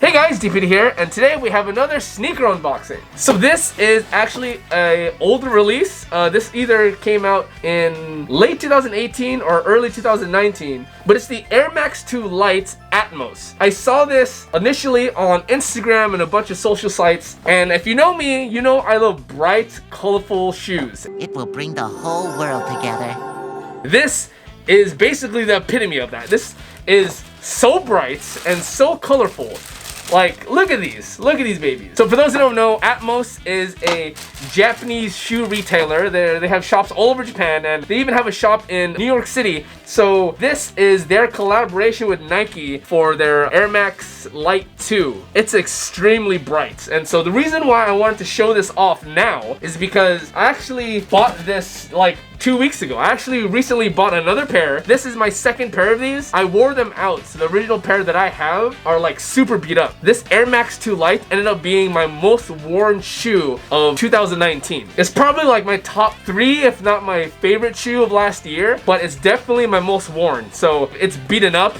Hey guys, d-piddy here, and today we have another sneaker unboxing. So this is actually an older release. This either came out in late 2018 or early 2019, but it's the Air Max 2 Light Atmos. I saw this initially on Instagram and a bunch of social sites, and if you know me, you know I love bright, colorful shoes. It will bring the whole world together. This is basically the epitome of that. This is so bright and so colorful. Like, look at these babies. So for those who don't know, Atmos is a Japanese shoe retailer. They have shops all over Japan, and they even have a shop in New York City. So this is their collaboration with Nike for their Air Max Light 2. It's extremely bright, and so the reason why I wanted to show this off now is because I actually bought this like 2 weeks ago. I actually recently bought another pair. This is my second pair of these. I wore them out, so the original pair that I have are like super beat up. This Air Max 2 Light ended up being my most worn shoe of 2019. It's probably like my top 3, if not my favorite shoe of last year, but it's definitely my most worn. So it's beaten up.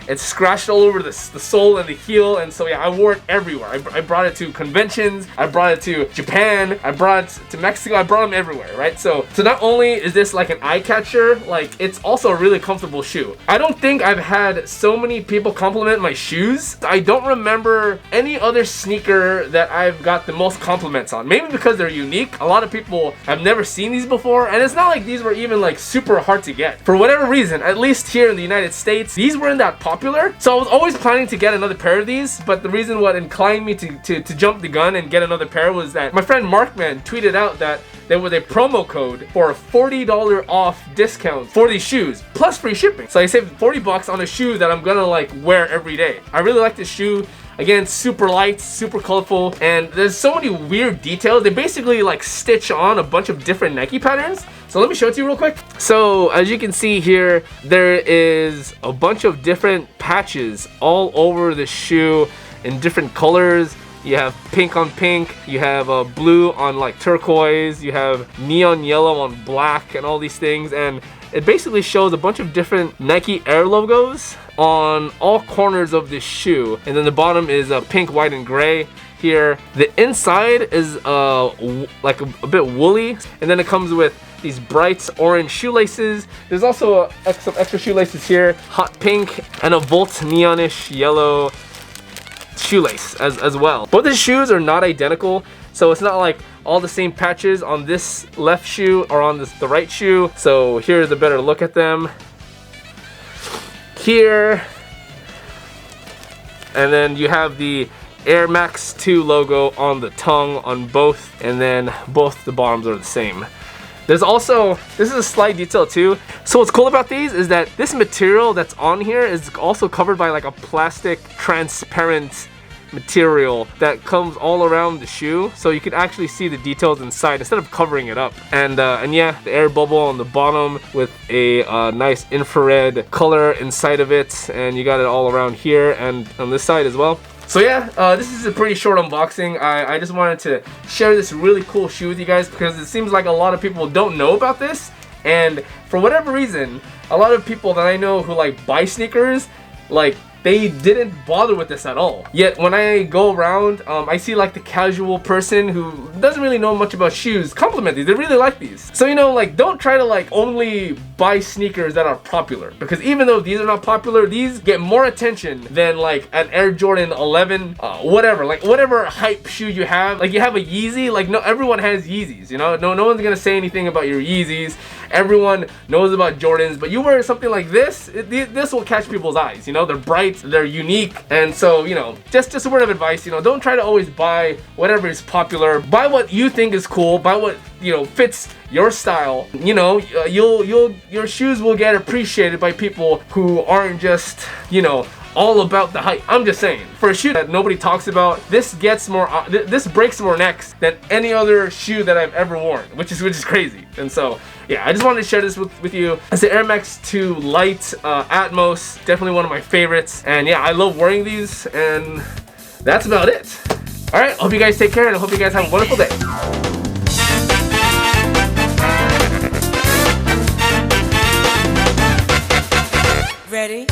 It's scratched all over the sole and the heel, and so yeah, I wore it everywhere. I brought it to conventions, I brought it to Japan, I brought it to Mexico, I brought them everywhere, right? So not only is this like an eye catcher, like it's also a really comfortable shoe. I don't think I've had so many people compliment my shoes. I don't remember any other sneaker that I've got the most compliments on. Maybe because they're unique. A lot of people have never seen these before, and it's not like these were even like super hard to get. For whatever reason, at least here in the United States, these weren't that popular. So I was always planning to get another pair of these, but the reason what inclined me to jump the gun and get another pair was that my friend Markman tweeted out that there was a promo code for a $40 off discount for these shoes, plus free shipping. So I saved 40 bucks on a shoe that I'm gonna like wear every day. I really like this shoe. Again, super light, super colorful, and there's so many weird details. They basically like stitch on a bunch of different Nike patterns. So let me show it to you real quick. So as you can see here, there is a bunch of different patches all over the shoe in different colors. You have pink on pink, you have blue on like turquoise, you have neon yellow on black, and all these things. And it basically shows a bunch of different Nike Air logos on all corners of this shoe. And then the bottom is pink, white, and gray here. The inside is like a bit woolly, and then it comes with these bright orange shoelaces. There's also some extra shoelaces here, hot pink, and a Volt neonish yellow shoelace as well. Both the shoes are not identical, so it's not like all the same patches on this left shoe or on the right shoe. So here's a better look at them here, and then you have the Air Max 2 logo on the tongue on both, and then both the bottoms are the same. There's also, this is a slight detail too. So what's cool about these is that this material that's on here is also covered by like a plastic transparent material that comes all around the shoe, so you can actually see the details inside instead of covering it up. And yeah, the air bubble on the bottom with a nice infrared color inside of it, and you got it all around here and on this side as well. So yeah, this is a pretty short unboxing. I just wanted to share this really cool shoe with you guys because it seems like a lot of people don't know about this, and for whatever reason, a lot of people that I know who like buy sneakers, like they didn't bother with this at all. Yet when I go around, I see like the casual person who doesn't really know much about shoes compliment these. They really like these. So you know, like don't try to like only buy sneakers that are popular, because even though these are not popular, these get more attention than like an Air Jordan 11, whatever, like whatever hype shoe you have. Like you have a Yeezy, like no, everyone has Yeezys, you know? No one's gonna say anything about your Yeezys. Everyone knows about Jordans, but you wear something like this, this will catch people's eyes, you know? They're bright, they're unique, and so, you know, just a word of advice, you know, don't try to always buy whatever is popular. Buy what you think is cool, buy what, you know, fits your style. You know, your shoes will get appreciated by people who aren't just, you know, all about the hype. I'm just saying, for a shoe that nobody talks about, this gets more, this breaks more necks than any other shoe that I've ever worn, which is crazy. And so, yeah, I just wanted to share this with you. It's the Air Max 2 Light Atmos, definitely one of my favorites. And yeah, I love wearing these, and that's about it. All right, hope you guys take care, and I hope you guys have a wonderful day. Ready?